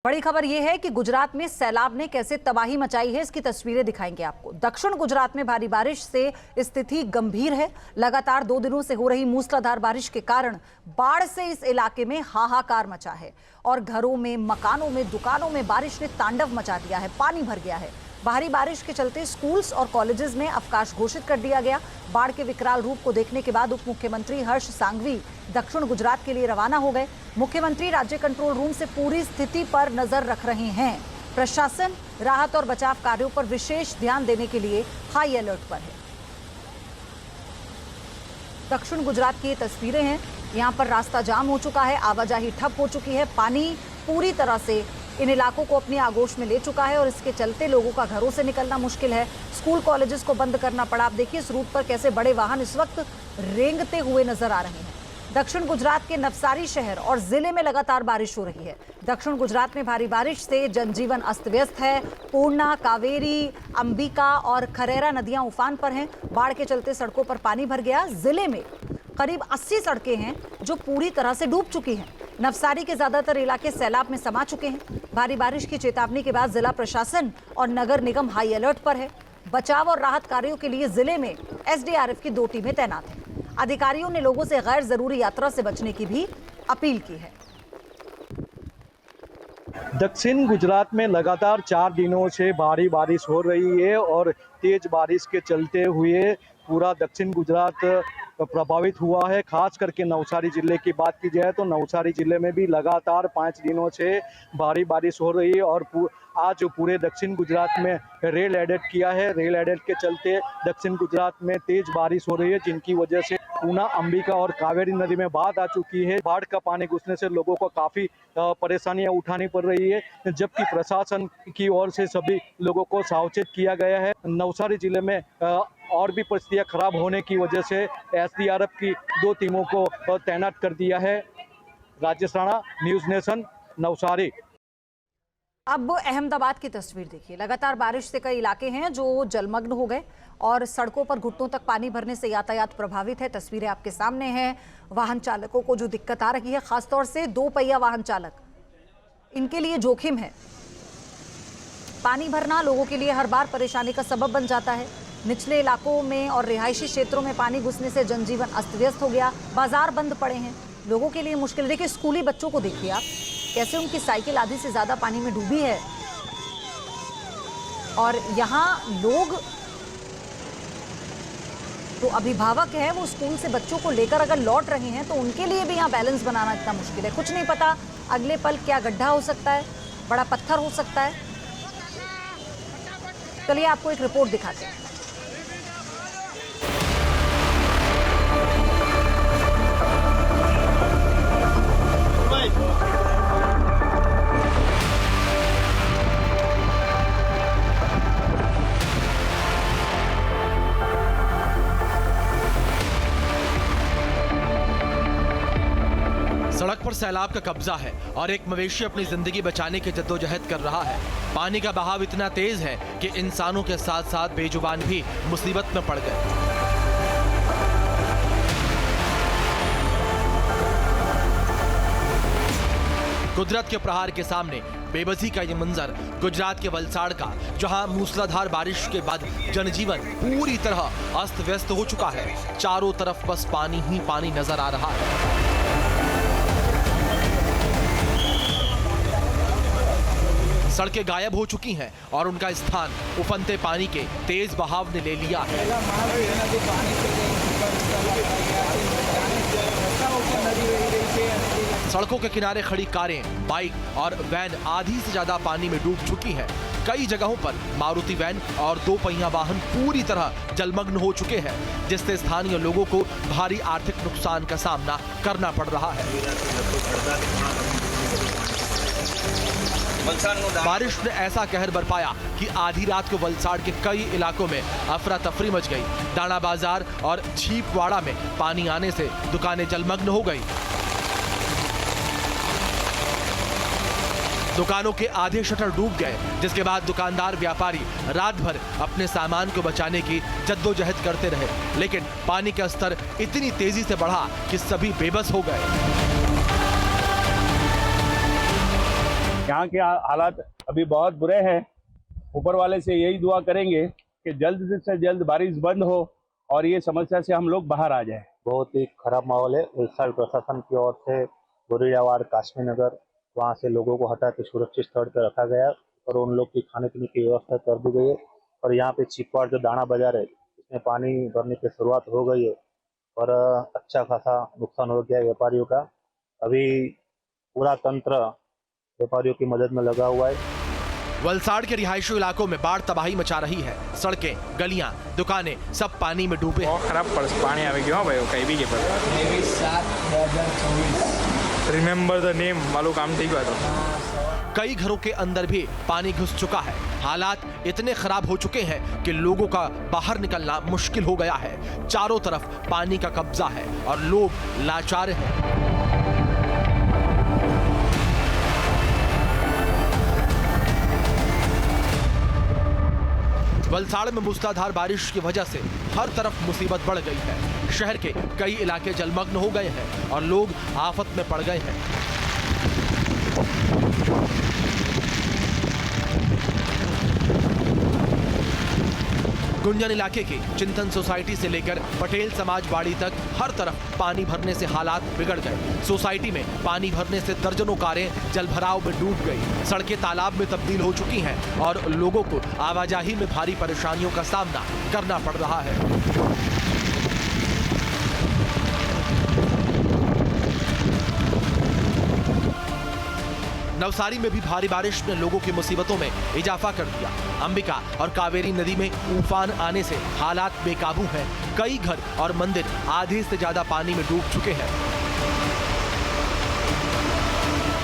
बड़ी खबर यह है कि गुजरात में सैलाब ने कैसे तबाही मचाई है, इसकी तस्वीरें दिखाएंगे आपको। दक्षिण गुजरात में भारी बारिश से स्थिति गंभीर है। लगातार 2 दिनों से हो रही मूसलाधार बारिश के कारण बाढ़ से इस इलाके में हाहाकार मचा है और घरों में, मकानों में, दुकानों में बारिश ने तांडव मचा दिया है। पानी भर गया है। भारी बारिश के चलते स्कूल्स और कॉलेजेस में अवकाश घोषित कर दिया गया। बाढ़ के विकराल रूप को देखने के बाद उप मुख्यमंत्री हर्ष सांघवी दक्षिण गुजरात के लिए रवाना हो गए। मुख्यमंत्री राज्य कंट्रोल रूम से पूरी स्थिति पर नजर रख रहे हैं। प्रशासन राहत और बचाव कार्यों पर विशेष ध्यान देने के लिए हाई अलर्ट पर है। दक्षिण गुजरात की ये तस्वीरें हैं। यहाँ पर रास्ता जाम हो चुका है, आवाजाही ठप हो चुकी है। पानी पूरी तरह से इन इलाकों को अपनी आगोश में ले चुका है और इसके चलते लोगों का घरों से निकलना मुश्किल है। स्कूल कॉलेजेस को बंद करना पड़ा। आप देखिए इस रूट पर कैसे बड़े वाहन इस वक्त रेंगते हुए नजर आ रहे हैं। दक्षिण गुजरात के नवसारी शहर और जिले में लगातार बारिश हो रही है। दक्षिण गुजरात में भारी बारिश से जनजीवन अस्त व्यस्त है। पूर्णा, कावेरी, अंबिका और खरेरा नदियां उफान पर हैं। बाढ़ के चलते सड़कों पर पानी भर गया। जिले में करीब 80 सड़कें हैं जो पूरी तरह से डूब चुकी हैं। नवसारी के ज्यादातर इलाके सैलाब में समा चुके हैं। भारी बारिश की चेतावनी के बाद जिला प्रशासन और नगर निगम हाई अलर्ट पर है। बचाव और राहत कार्यों के लिए जिले में एसडीआरएफ की 2 टीमें तैनात हैं। अधिकारियों ने लोगों से गैर जरूरी यात्रा से बचने की भी अपील की है। दक्षिण गुजरात में लगातार 4 दिनों से भारी बारिश हो रही है और तेज बारिश के चलते हुए पूरा दक्षिण गुजरात प्रभावित हुआ है। खास करके नवसारी जिले की बात की जाए तो नवसारी जिले में भी लगातार 5 दिनों से भारी बारिश हो रही है और आज पूरे दक्षिण गुजरात में रेल अलर्ट किया है। रेल अलर्ट के चलते दक्षिण गुजरात में तेज बारिश हो रही है, जिनकी वजह से पूर्णा, अंबिका और कावेरी नदी में बाढ़ आ चुकी है। बाढ़ का पानी घुसने से लोगों को काफी परेशानियां उठानी पड़ रही है, जबकि प्रशासन की ओर से सभी लोगों को सावचेत किया गया है। नवसारी जिले में और भी परिस्थितियां खराब होने की वजह से एसडीआरएफ की 2 टीमों को तैनात कर दिया है। Rajesh Rana, news nation, Navsari. अब अहमदाबाद की तस्वीर देखिए। लगातार बारिश से कई इलाके हैं जो जलमग्न हो गए और सड़कों पर घुटनों तक पानी भरने से यातायात प्रभावित है। तस्वीरें आपके सामने हैं। वाहन चालकों को जो दिक्कत आ रही है, खासतौर से 2 पहिया वाहन चालक, इनके लिए जोखिम है। पानी भरना लोगों के लिए हर बार परेशानी का सबब बन जाता है। निचले इलाकों में और रिहायशी क्षेत्रों में पानी घुसने से जनजीवन अस्त व्यस्त हो गया। बाजार बंद पड़े हैं, लोगों के लिए मुश्किल। देखिए स्कूली बच्चों को देखिए आप, कैसे उनकी साइकिल आधी से ज्यादा पानी में डूबी है और यहाँ लोग तो अभिभावक हैं, वो स्कूल से बच्चों को लेकर अगर लौट रहे हैं तो उनके लिए भी यहाँ बैलेंस बनाना इतना मुश्किल है। कुछ नहीं पता अगले पल क्या गड्ढा हो सकता है, बड़ा पत्थर हो सकता है। चलिए आपको एक रिपोर्ट दिखाते हैं। सड़क पर सैलाब का कब्जा है और एक मवेशी अपनी जिंदगी बचाने की जद्दोजहद कर रहा है। पानी का बहाव इतना तेज है कि इंसानों के साथ साथ बेजुबान भी मुसीबत में पड़ गए। कुदरत के प्रहार के सामने बेबसी का ये मंजर गुजरात के वलसाड़ का, जहां मूसलाधार बारिश के बाद जनजीवन पूरी तरह अस्त व्यस्त हो चुका है। चारों तरफ बस पानी ही पानी नजर आ रहा है। सड़कें गायब हो चुकी हैं और उनका स्थान उफनते पानी के तेज बहाव ने ले लिया है। सड़कों के किनारे खड़ी कारें, बाइक और वैन आधी से ज्यादा पानी में डूब चुकी हैं। कई जगहों पर मारुति वैन और 2 पहिया वाहन पूरी तरह जलमग्न हो चुके हैं, जिससे स्थानीय लोगों को भारी आर्थिक नुकसान का सामना करना पड़ रहा है। बारिश ने ऐसा कहर बरपाया कि आधी रात को वलसाड़ के कई इलाकों में अफरा तफरी मच गई। दाना बाजार और छीपवाड़ा में पानी आने से दुकानें जलमग्न हो गई। दुकानों के आधे शटर डूब गए, जिसके बाद दुकानदार व्यापारी रात भर अपने सामान को बचाने की जद्दोजहद करते रहे, लेकिन पानी का स्तर इतनी तेजी से बढ़ा कि सभी बेबस हो गए। यहाँ के हालात अभी बहुत बुरे हैं। ऊपर वाले से यही दुआ करेंगे कि जल्द से जल्द बारिश बंद हो और ये समस्या से हम लोग बाहर आ जाए। बहुत ही खराब माहौल है। वलसाड़ प्रशासन की ओर से गोरियावाड़, काश्मीर नगर, वहाँ से लोगों को हटा के सुरक्षित स्थल पर रखा गया और उन लोग की खाने पीने की व्यवस्था कर दी गई है। और यहाँ पे छिपवाड़ जो दाना बाजार है, इसमें पानी भरने की शुरुआत हो गई है और अच्छा खासा नुकसान हो गया है व्यापारियों का। अभी पूरा तंत्र व्यापारियों की मदद में लगा हुआ है। वलसाड़ के रिहायशी इलाकों में बाढ़ तबाही मचा रही है। सड़कें, गलियां, दुकानें सब पानी में डूबे हैं। खराब पानी आ गयो भाई कहीं भी के पर 7/2024 रिमेंबर द नेम वालों काम ठीक हुआ था। कई घरों के अंदर भी पानी घुस चुका है। हालात इतने खराब हो चुके हैं कि लोगों का बाहर निकलना मुश्किल हो गया है। चारों तरफ पानी का कब्जा है और लोग लाचार हैं। वलसाड़ में मूसलाधार बारिश की वजह से हर तरफ मुसीबत बढ़ गई है। शहर के कई इलाके जलमग्न हो गए हैं और लोग आफत में पड़ गए हैं। गुंजन इलाके की चिंतन सोसाइटी से लेकर पटेल समाज बाड़ी तक हर तरफ पानी भरने से हालात बिगड़ गए। सोसाइटी में पानी भरने से दर्जनों कारें जलभराव में डूब गई। सड़कें तालाब में तब्दील हो चुकी हैं और लोगों को आवाजाही में भारी परेशानियों का सामना करना पड़ रहा है। नवसारी में भी भारी बारिश ने लोगों की मुसीबतों में इजाफा कर दिया। अंबिका और कावेरी नदी में उफान आने से हालात बेकाबू हैं। कई घर और मंदिर आधे से ज्यादा पानी में डूब चुके हैं।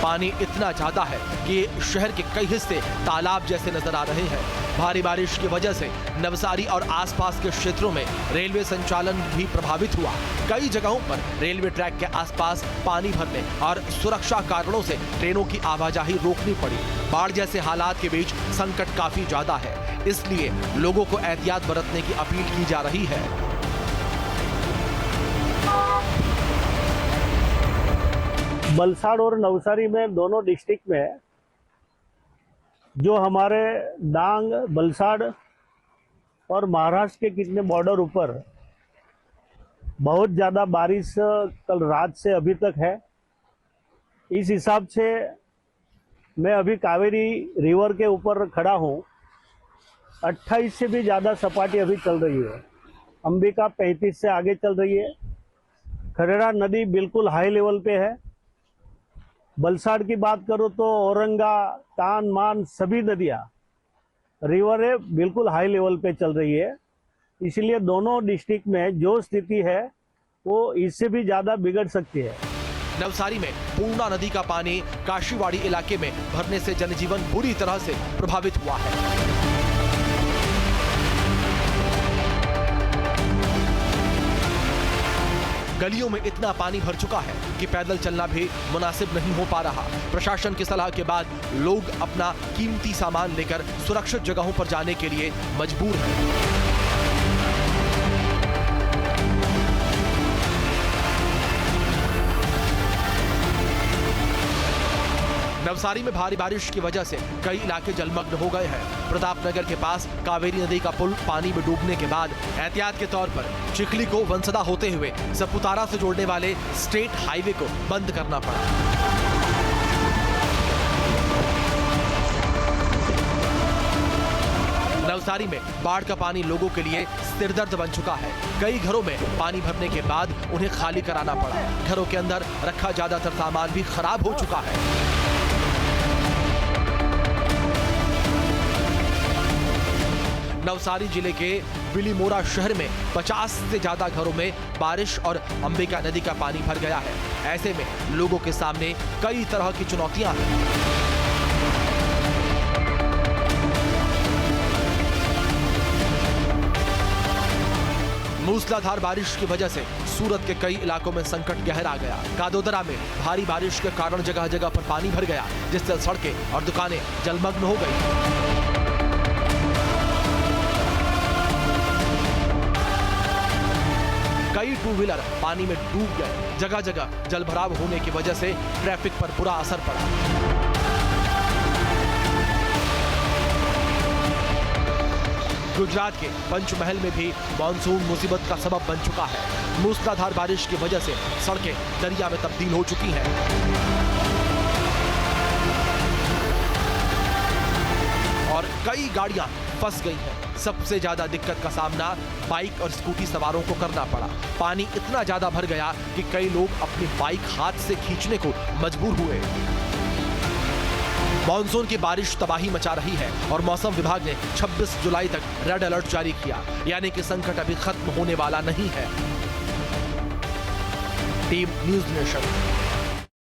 पानी इतना ज्यादा है कि शहर के कई हिस्से तालाब जैसे नजर आ रहे हैं। भारी बारिश की वजह से नवसारी और आसपास के क्षेत्रों में रेलवे संचालन भी प्रभावित हुआ। कई जगहों पर रेलवे ट्रैक के आसपास पानी भरने और सुरक्षा कारणों से ट्रेनों की आवाजाही रोकनी पड़ी। बाढ़ जैसे हालात के बीच संकट काफी ज्यादा है, इसलिए लोगों को एहतियात बरतने की अपील की जा रही है। वलसाड़ और नवसारी में दोनों डिस्ट्रिक्ट में जो हमारे डांग, वलसाड़ और महाराष्ट्र के कितने बॉर्डर ऊपर बहुत ज़्यादा बारिश कल रात से अभी तक है। इस हिसाब से मैं अभी कावेरी रिवर के ऊपर खड़ा हूँ। 28 से भी ज़्यादा सपाटी अभी चल रही है। अंबिका 35 से आगे चल रही है। खरेड़ा नदी बिल्कुल हाई लेवल पे है। वलसाड़ की बात करो तो औरंगा, तान, मान सभी नदियाँ रिवर है बिल्कुल हाई लेवल पे चल रही है। इसलिए दोनों डिस्ट्रिक्ट में जो स्थिति है वो इससे भी ज़्यादा बिगड़ सकती है। नवसारी में पूर्णा नदी का पानी काशीवाड़ी इलाके में भरने से जनजीवन बुरी तरह से प्रभावित हुआ है। गलियों में इतना पानी भर चुका है कि पैदल चलना भी मुनासिब नहीं हो पा रहा। प्रशासन की सलाह के बाद लोग अपना कीमती सामान लेकर सुरक्षित जगहों पर जाने के लिए मजबूर हैं। नवसारी में भारी बारिश की वजह से कई इलाके जलमग्न हो गए हैं। प्रतापनगर के पास कावेरी नदी का पुल पानी में डूबने के बाद एहतियात के तौर पर चिखली को वंसदा होते हुए सपुतारा से जोड़ने वाले स्टेट हाईवे को बंद करना पड़ा। नवसारी में बाढ़ का पानी लोगों के लिए सिरदर्द बन चुका है। कई घरों में पानी भरने के बाद उन्हें खाली कराना पड़ा। घरों के अंदर रखा ज्यादातर सामान भी खराब हो चुका है। नवसारी जिले के बिलीमोरा शहर में 50 से ज्यादा घरों में बारिश और अंबिका नदी का पानी भर गया है। ऐसे में लोगों के सामने कई तरह की चुनौतियां हैं। मूसलाधार बारिश की वजह से सूरत के कई इलाकों में संकट गहरा गया। कादोदरा में भारी बारिश के कारण जगह जगह पर पानी भर गया, जिससे सड़कें और दुकानें जलमग्न हो गई। कई टू व्हीलर पानी में डूब गए। जगह जगह जलभराव होने की वजह से ट्रैफिक पर बुरा असर पड़ा। गुजरात के पंचमहल में भी मानसून मुसीबत का सबब बन चुका है। मूसलाधार बारिश की वजह से सड़कें दरिया में तब्दील हो चुकी हैं। और कई गाड़ियां फंस गई हैं। सबसे ज्यादा दिक्कत का सामना बाइक और स्कूटी सवारों को करना पड़ा। पानी इतना ज्यादा भर गया कि कई लोग अपनी बाइक हाथ से खींचने को मजबूर हुए। मॉनसून की बारिश तबाही मचा रही है और मौसम विभाग ने 26 जुलाई तक रेड अलर्ट जारी किया, यानी कि संकट अभी खत्म होने वाला नहीं है। Team news nation.